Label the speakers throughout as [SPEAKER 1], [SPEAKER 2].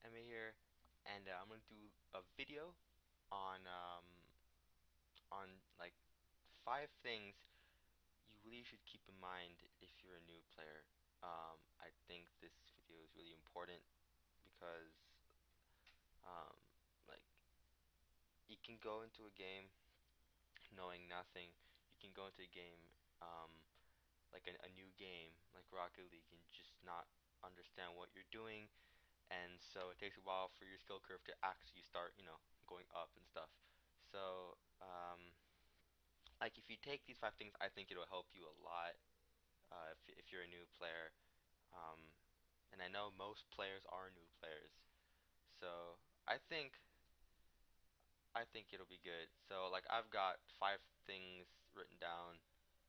[SPEAKER 1] Emma here, and I'm gonna do a video on like 5 things you really should keep in mind if you're a new player. I think this video is really important because um, like you can go into a game knowing nothing. You can go into a game like a new game like Rocket League and just not understand what you're doing, and so it takes a while for your skill curve to actually start, going up and stuff. So, like if you take these 5 things, I think it'll help you a lot if you're a new player. Um, and I know most players are new players, so I think I think it'll be good. So like I've got 5 things written down.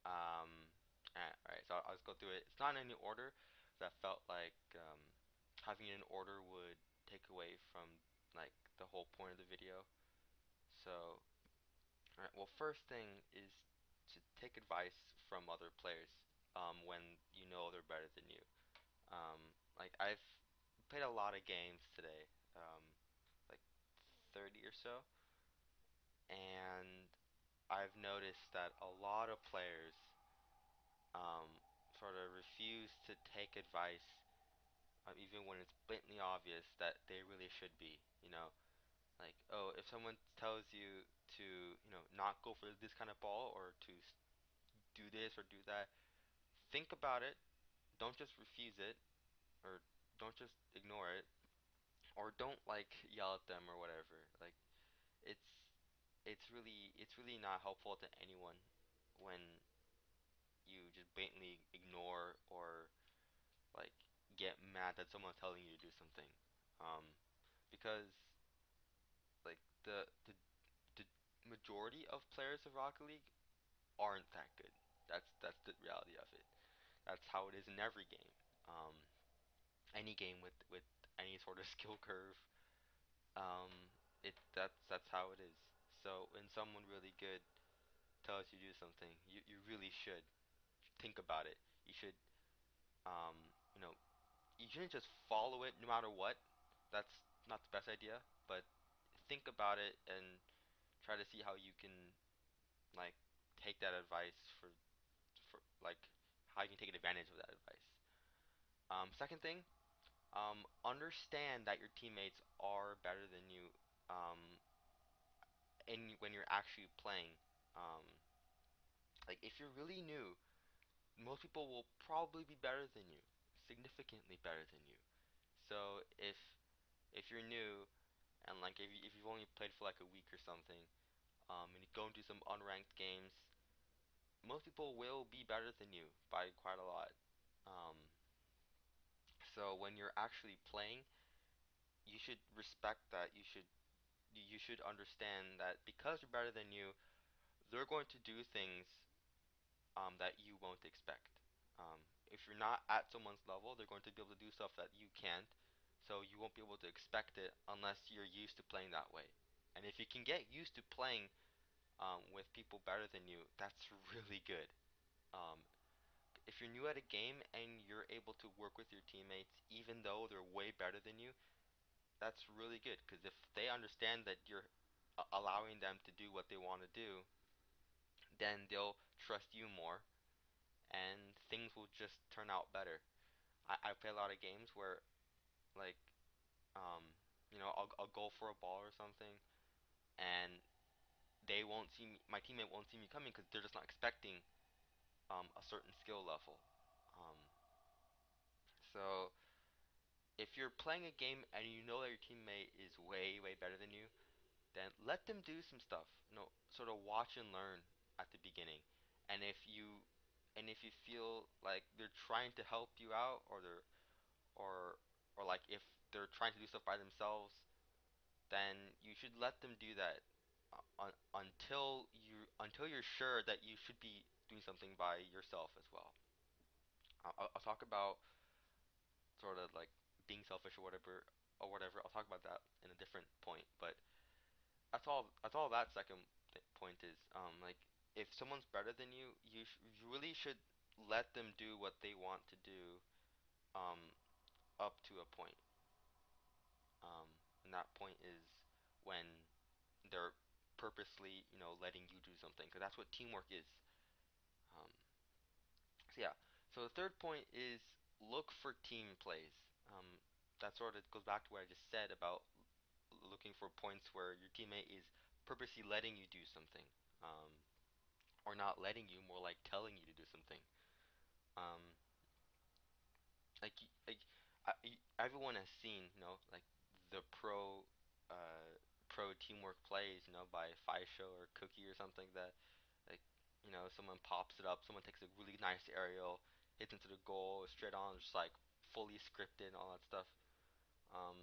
[SPEAKER 1] Um, alright, so I'll just go through it. It's not in any order, 'cause I felt like having it in order would take away from like the whole point of the video. So, alright, well, first thing is to take advice from other players when you know they're better than you. Like I've played a lot of games today, like 30 or so, and I've noticed that a lot of players um, sort of refuse to take advice, even when it's blatantly obvious that they really should be. Like, oh, if someone tells you to, not go for this kind of ball or to do this or do that, think about it. Don't just refuse it, or don't just ignore it, or don't like yell at them or whatever. Like, it's it's really not helpful to anyone when you just blatantly ignore or like get mad that someone's telling you to do something. Um, because like the majority of players of Rocket League aren't that good. That's the reality of it. That's how it is in every game. Um, any game with any sort of skill curve, um, that's how it is. So when someone really good tells you to do something, you really should think about it. You should um, you know, you shouldn't just follow it no matter what. That's not the best idea, but think about it and try to see how you can like take that advice for like how you can take advantage of that advice. Second thing, understand that your teammates are better than you in when you're actually playing. Um, like if you're really new, most people will probably be better than you, significantly better than you. So if you're new and like if you've only played for like a week or something, and you go into some unranked games, most people will be better than you by quite a lot. Um, so when you're actually playing, you should respect that. You should understand that because they're better than you, they're going to do things that you won't expect. If you're not at someone's level, they're going to be able to do stuff that you can't, so you won't be able to expect it unless you're used to playing that way. And if you can get used to playing with people better than you, that's really good. Um, if you're new at a game and you're able to work with your teammates even though they're way better than you, that's really good because if they understand that you're allowing them to do what they want to do, then they'll trust you more and things will just turn out better. I play a lot of games where like um I'll go for a ball or something and they won't see me, my teammate won't see me coming because they're just not expecting a certain skill level. Um, so if you're playing a game and you know that your teammate is way better than you, then let them do some stuff. Sort of watch and learn at the beginning. And if you feel like they're trying to help you out or or like if they're trying to do stuff by themselves, then you should let them do that until you're sure that you should be doing something by yourself as well. I'll talk about sort of like being selfish or whatever. I'll talk about that in a different point, but that's all that second point is. Like if someone's better than you, you really should let them do what they want to do um up to a point. And that point is when they're purposely, letting you do something, because that's what teamwork is. Um, so yeah. So the third point is look for team plays. Um, that sort of goes back to what I just said about looking for points where your teammate is purposely letting you do something, um, or not letting you, more like telling you to do something. Um, everyone has seen, like the pro teamwork plays, by Faisho or Cookie or something that, like, someone pops it up, someone takes a really nice aerial, hits into the goal straight on, just like fully scripted and all that stuff. Um,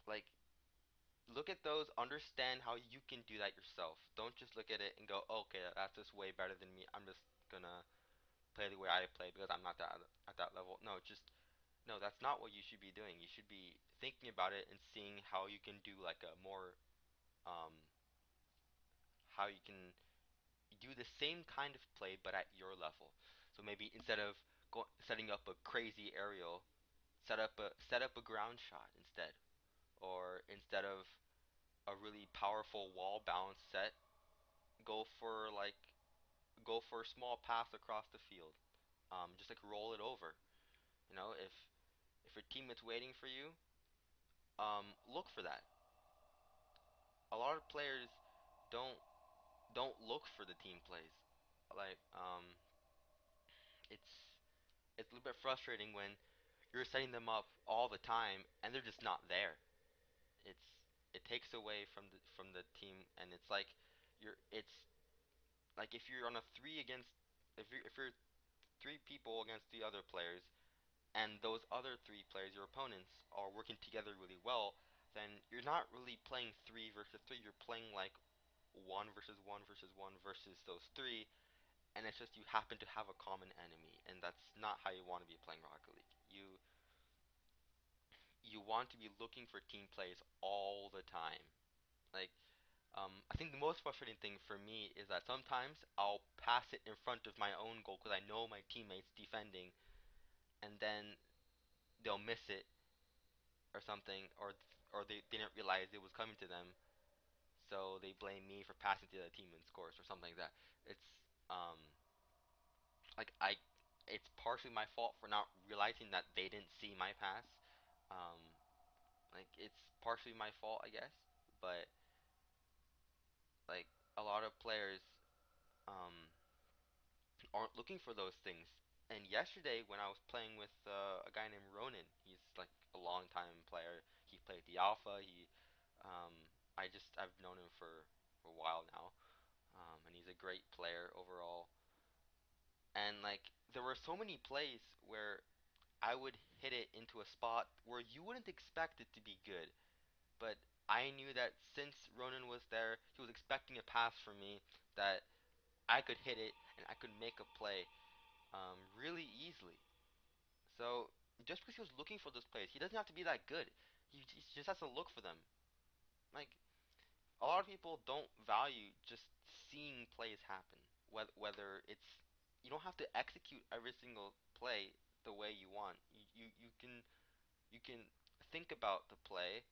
[SPEAKER 1] like look at those, understand how you can do that yourself. Don't just look at it and go, okay, that's just way better than me. I'm just gonna play the way I play because I'm not that at that level. No, just no, that's not what you should be doing. You should be thinking about it and seeing how you can do like a more um how you can do the same kind of play but at your level. So maybe instead of setting up a crazy aerial, set up a ground shot instead. Or instead of a really powerful wall bounce set, go for like go for a small pass across the field. Just like roll it over. If your teammate's waiting for you, look for that. A lot of players don't don't look for the team plays. Like it's it's a little bit frustrating when you're setting them up all the time and they're just not there. It's it takes away from the team, and it's like it's like if you're on a three against if you're three people against the other players, and those other three players, your opponents, are working together really well, then you're not really playing three versus three. You're playing like one versus one versus one versus those three, and it's just you happen to have a common enemy, and that's not how you want to be playing Rocket League. You want to be looking for team plays all the time. Like, I think the most frustrating thing for me is that sometimes I'll pass it in front of my own goal because I know my teammates defending, and then they'll miss it or something, or they didn't realize it was coming to them, so they blame me for passing to the other team and scores or something like that. It's um like it's partially my fault for not realizing that they didn't see my pass. Um, like it's partially my fault, I guess, but like a lot of players um aren't looking for those things. And yesterday, when I was playing with a guy named Ronan, he's like a long time player. He played the alpha. Um, I've known him for a while now, and he's a great player overall. And like there were so many plays where I would hit it into a spot where you wouldn't expect it to be good, but I knew that since Ronan was there, he was expecting a pass from me that I could hit it and I could make a play really easily. So just because he was looking for those plays, he doesn't have to be that good. He just has to look for them. Like a lot of people don't value just seeing plays happen. Whether it's you don't have to execute every single play the way you want. You can think about the play.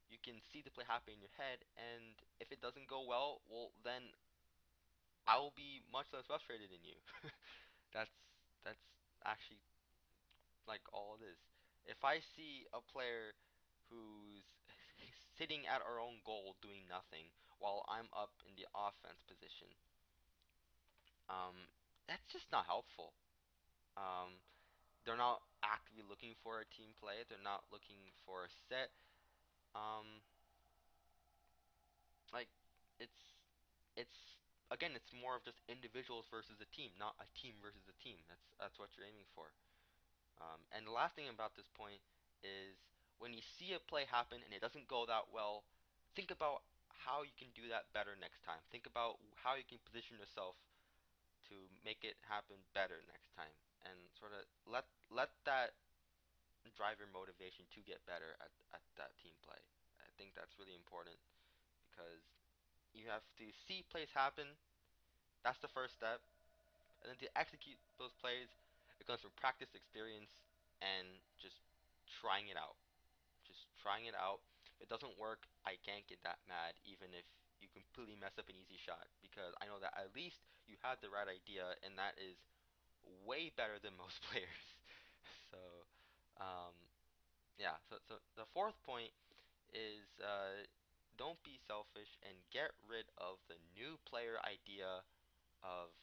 [SPEAKER 1] You can see the play happen in your head, and if it doesn't go well, well then I will be much less frustrated than you. that's that's actually like all it is. If I see a player who's sitting at our own goal doing nothing while I'm up in the offense position, um, that's just not helpful. Um, they're not actively looking for a team play. They're not looking for a set. Um, like it's again, it's more of just individuals versus a team, not a team versus a team. That's what you're aiming for. And the last thing about this point is when you see a play happen and it doesn't go that well, think about how you can do that better next time. Think about how you can position yourself to make it happen better next time, and sort of let that drive your motivation to get better at that team play. I think that's really important because you have to see plays happen. That's the first step, and then to execute those plays, it comes from practice, experience, and just trying it out. Just trying it out. If it doesn't work, I can't get that mad, even if you completely mess up an easy shot, because I know that at least you had the right idea, and that is way better than most players. So, um, yeah. So the fourth point is don't be selfish and get rid of the new player idea of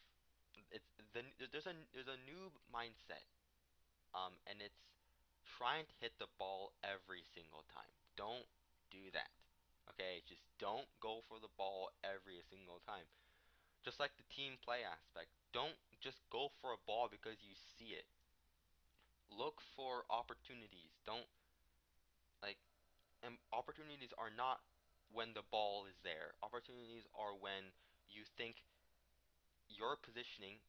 [SPEAKER 1] it's there's a new mindset, and it's trying to hit the ball every single time. Don't do that. Okay, just don't go for the ball every single time. Just like the team play aspect, don't just go for a ball because you see it. Look for opportunities. Don't like and opportunities are not when the ball is there. Opportunities are when you think your positioning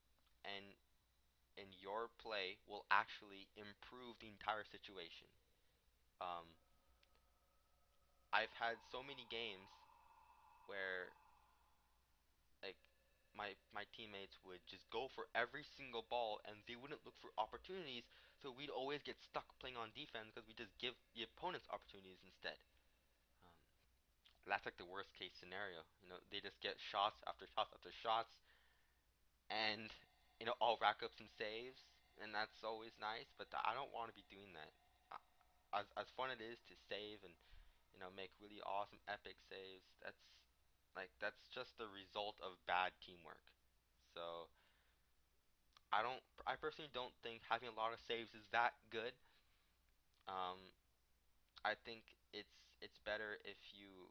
[SPEAKER 1] and your play will actually improve the entire situation. Um, I've had so many games where like my teammates would just go for every single ball and they wouldn't look for opportunities, so we'd always get stuck playing on defense because we just give the opponents opportunities instead. Um, that's like the worst case scenario. They just get shots after shots after shots, and I'll rack up some saves, and that's always nice. But I don't want to be doing that. As fun it is to save and make really awesome epic saves, that's just the result of bad teamwork. So I personally don't think having a lot of saves is that good. Um, I think it's better if you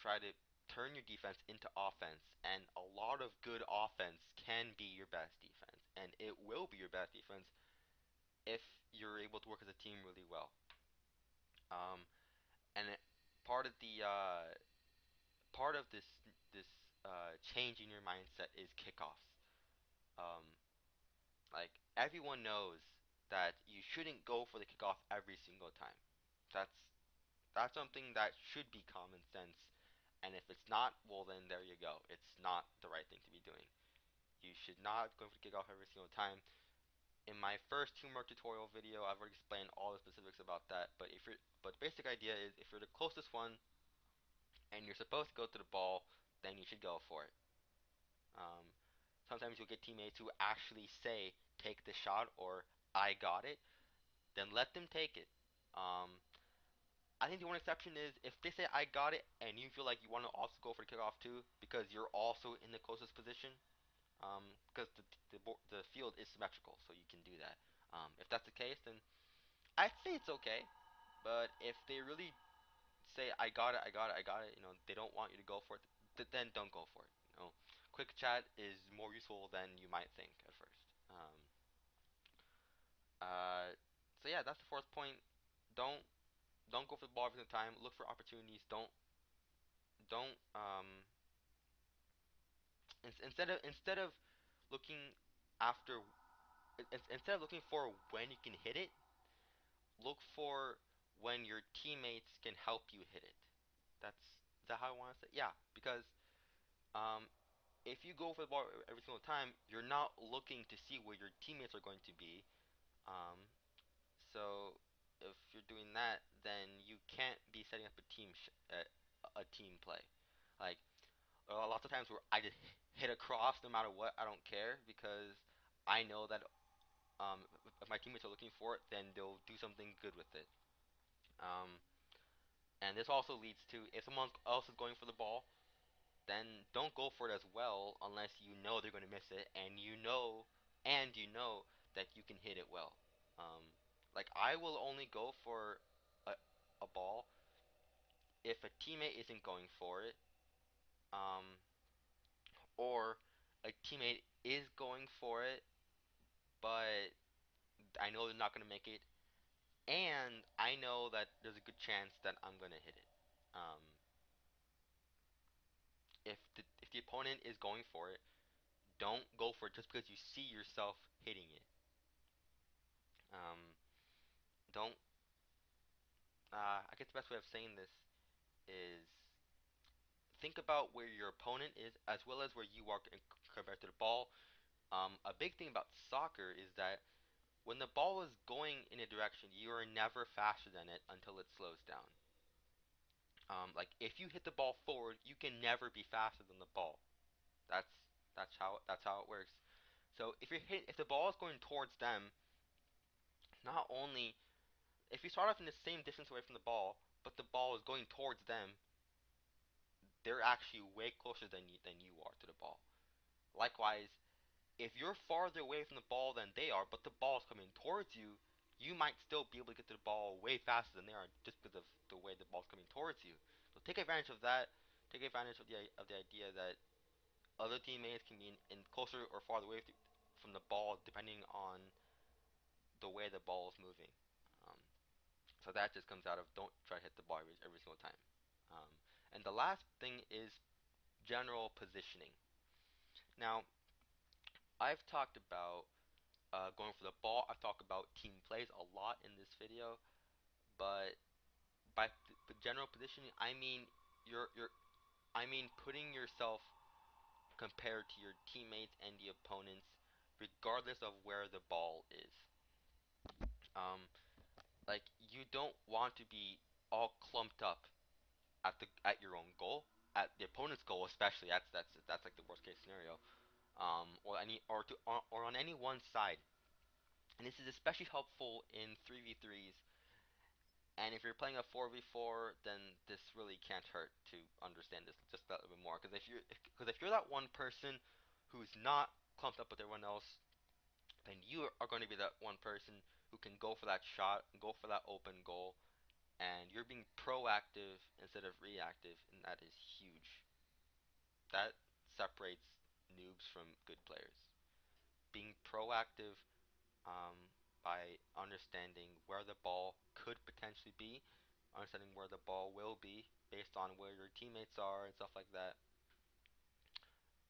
[SPEAKER 1] try to turn your defense into offense, and a lot of good offense can be your best defense, and it will be your best defense if you're able to work as a team really well. Um, and part of the part of this change in your mindset is kickoffs. Um, like everyone knows that you shouldn't go for the kickoff every single time. That's that's something that should be common sense. And if it's not, well then there you go. It's not the right thing to be doing. You should not go for the kickoff every single time. In my first teamwork tutorial video, I've already explained all the specifics about that. But the basic idea is if you're the closest one and you're supposed to go to the ball, then you should go for it. Um, Sometimes you'll get teammates who actually say, "Take the shot," or "I got it." Then let them take it. Um, I think the one exception is if they say "I got it" and you feel like you want to also go for the kickoff too because you're also in the closest position. Because the field is symmetrical, so you can do that. If that's the case, then I'd say it's okay. But if they really say "I got it, I got it, I got it," they don't want you to go for it, then don't go for it. Quick chat is more useful than you might think at first. Uh, so yeah, that's the fourth point. Don't don't go for the ball every single time. Look for opportunities. Don't instead of looking after instead of looking for when you can hit it, look for when your teammates can help you hit it. That's is that how I want to say? Yeah, because um, if you go for the ball every single time, you're not looking to see where your teammates are going to be. Um, so if you're doing that, then you can't be setting up a team play. Like lots of times where I just hit across no matter what, I don't care because I know that if my teammates are looking for it, then they'll do something good with it. Um, and this also leads to if someone else is going for the ball, then don't go for it as well unless you know they're going to miss it and you know that you can hit it well. Um, like I will only go for a, a ball if a teammate isn't going for it, um, or a teammate is going for it, but I know they're not going to make it, and I know that there's a good chance that I'm going to hit it. Um, if the opponent is going for it, don't go for it just because you see yourself hitting it. Um, don't. I guess the best way of saying this is think about where your opponent is as well as where you are compared to the ball. A big thing about soccer is that When the ball is going in a direction, you are never faster than it until it slows down. Like if you hit the ball forward, you can never be faster than the ball. That's that's how it works. So if the ball is going towards them, not only if you start off in the same distance away from the ball, but the ball is going towards them, they're actually way closer than you are to the ball. Likewise, if you're farther away from the ball than they are, but the ball's coming towards you, you might still be able to get to the ball way faster than they are just because of the way the ball's coming towards you. So take advantage of that. Take advantage of the idea that other teammates can be in closer or farther away from the ball depending on the way the ball is moving. Um, so that just comes out of don't try to hit the ball every single time. Um, and the last thing is general positioning. Now, I've talked about going for the ball. I've talked about team plays a lot in this video, but by general positioning, I mean your I mean putting yourself compared to your teammates and the opponents, regardless of where the ball is. Um, like you don't want to be all clumped up at your own goal, at the opponent's goal especially. That's like the worst case scenario. Or on any one side. And this is especially helpful in 3v3s. And if you're playing a 4v4, then this really can't hurt to understand this just a little bit more. Because if you're that one person who's not clumped up with everyone else, then you are going to be that one person who can go for that shot, go for that open goal, and you're being proactive instead of reactive, and that is huge. That separates noobs from good players. Being proactive by understanding where the ball could potentially be, understanding where the ball will be based on where your teammates are and stuff like that.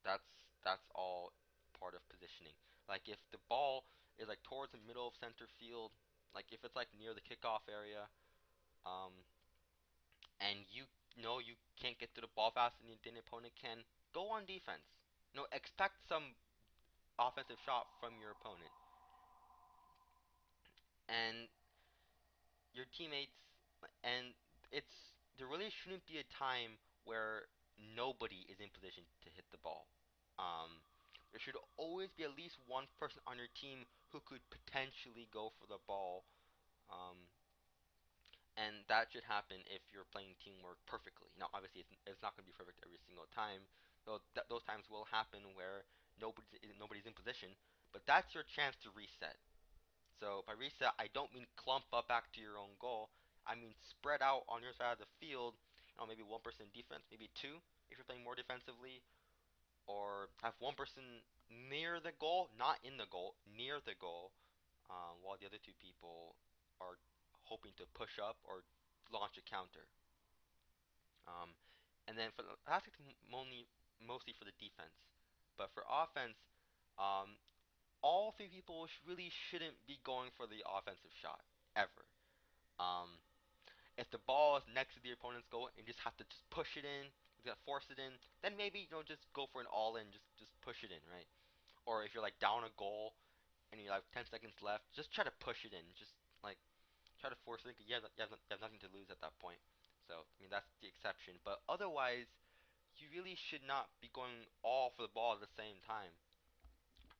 [SPEAKER 1] That's all part of positioning. Like if the ball is like towards the middle of center field, like if it's like near the kickoff area, um, and you know you can't get to the ball faster than the opponent can, go on defense. Expect some offensive shot from your opponent, and your teammates, and it's there really shouldn't be a time where nobody is in position to hit the ball. There should always be at least one person on your team who could potentially go for the ball, um, and that should happen if you're playing teamwork perfectly. Now, obviously, it's not going to be perfect every single time. So those times will happen where nobody's in position, but that's your chance to reset. So by reset, I don't mean clump up back to your own goal. I mean spread out on your side of the field. Maybe one person in defense, maybe two if you're playing more defensively, or have one person near the goal, not in the goal, near the goal, while the other two people are hoping to push up or launch a counter. Um, and then for the that's mostly for the defense, but for offense, um, all three people really shouldn't be going for the offensive shot ever. Um, if the ball is next to the opponent's goal and you just have to just push it in, you gotta force it in, then maybe just go for an all in, just push it in, right? Or if you're like down a goal and you have 10 seconds left, just try to push it in, just like try to force it. 'Cause you have nothing to lose at that point. So I mean that's the exception, but otherwise you really should not be going all for the ball at the same time.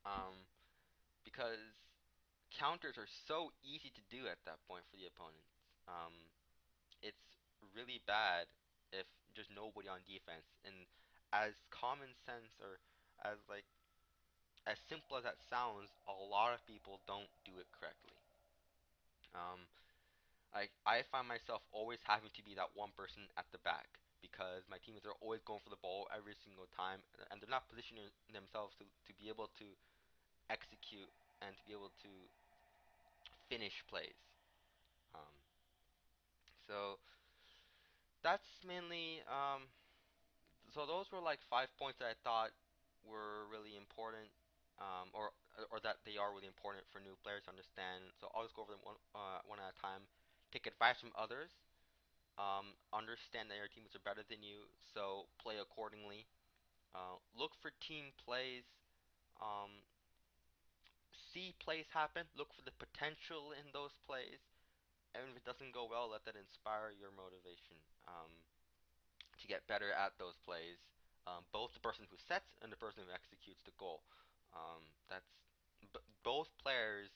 [SPEAKER 1] Um, because counters are so easy to do at that point for the opponent. Um, it's really bad if there's nobody on defense. And as common sense or as like as simple as that sounds, a lot of people don't do it correctly. Um, I find myself always having to be that one person at the back because my teammates are always going for the ball every single time, and they're not positioning themselves to be able to execute and to be able to finish plays. Um, so that's mainly so those were like 5 points that I thought were really important, or that they are really important for new players to understand. So I'll just go over them one at a time. Take advice from others. Understand that your teammates are better than you, so play accordingly. Look for team plays. Um, see plays happen, look for the potential in those plays, and if it doesn't go well, let that inspire your motivation to get better at those plays. Both the person who sets and the person who executes the goal. That's both players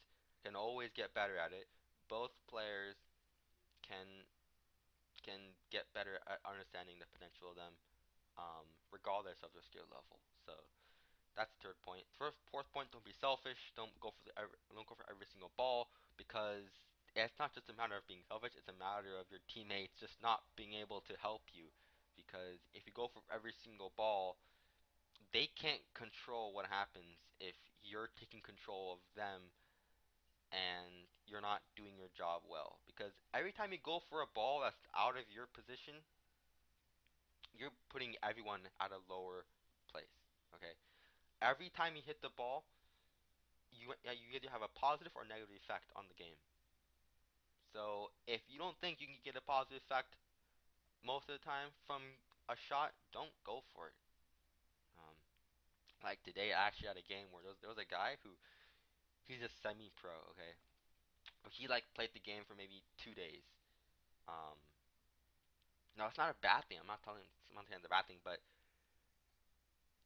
[SPEAKER 1] can always get better at it. Both players can get better at understanding the potential of them, regardless of their skill level. So that's the third point. Fourth point: don't be selfish. Don't go for every single ball because it's not just a matter of being selfish. It's a matter of your teammates just not being able to help you. Because if you go for every single ball, they can't control what happens if you're taking control of them and you're not doing your job well. Because every time you go for a ball that's out of your position, you're putting everyone at a lower place. Okay? Every time you hit the ball, you either have a positive or negative effect on the game. So if you don't think you can get a positive effect most of the time from a shot, don't go for it. Um, like today, I actually had a game where there was a guy who he's a semi-pro. Okay, but he like played the game for maybe 2 days. Um, now it's not a bad thing. I'm not saying it's a bad thing, but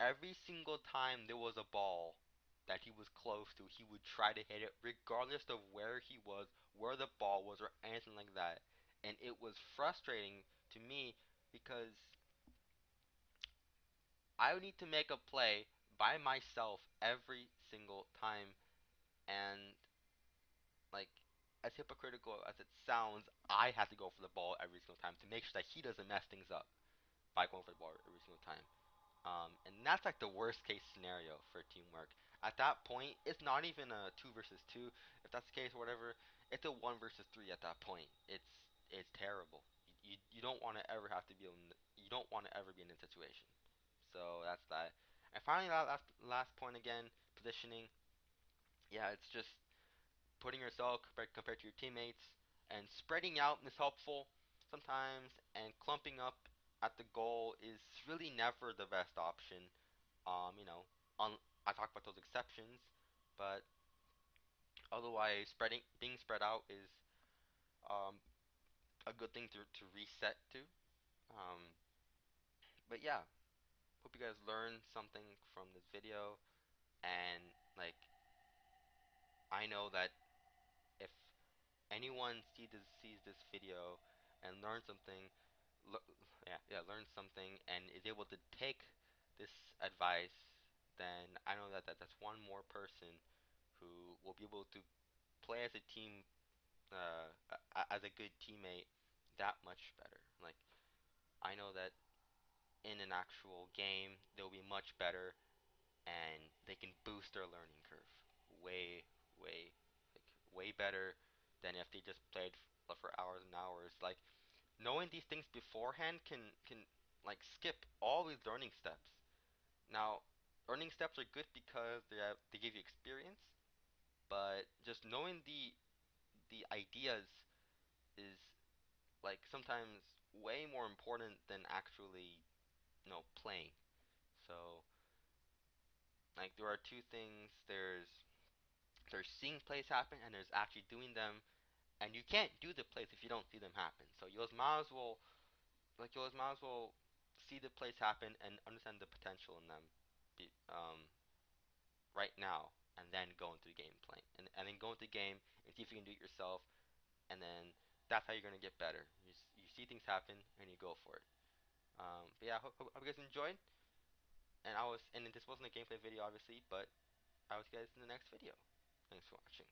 [SPEAKER 1] every single time there was a ball that he was close to, he would try to hit it regardless of where he was, where the ball was, or anything like that. And it was frustrating to me because I would need to make a play by myself every single time. And, like, as hypocritical as it sounds, I have to go for the ball every single time to make sure that he doesn't mess things up by going for the ball every single time. And that's like the worst case scenario for teamwork. At that point, it's not even a two versus two. If that's the case, or whatever, it's a one versus three at that point. It's terrible. You don't want to ever have to be in. You don't want to ever be in a situation. So that's that. And finally, last point again, positioning. Yeah, it's just putting yourself compared to your teammates, and spreading out is helpful sometimes, and clumping up at the goal is really never the best option. You know, on I talk about those exceptions, but otherwise, being spread out is um, a good thing to reset to. Um, but yeah, hope you guys learned something from this video, and like I know that if anyone sees this video and learns something, learns something and is able to take this advice, then I know that's one more person who will be able to play as a team, as a good teammate, that much better. Like I know that in an actual game they'll be much better and they can boost their learning curve way, way, like way better than if they just played for hours and hours. Like knowing these things beforehand can like skip all these learning steps. Now, learning steps are good because they give you experience, but just knowing the ideas is like sometimes way more important than actually playing. So like there are two things. There's seeing plays happen and there's actually doing them, and you can't do the plays if you don't see them happen. So you just might as well see the plays happen and understand the potential in them, right now, and then go into the game playing, and then go into the game and see if you can do it yourself, and then that's how you're gonna get better. You see things happen and you go for it. But yeah, hope you guys enjoyed. And this wasn't a gameplay video, obviously, but I will see you guys in the next video. Thanks for watching.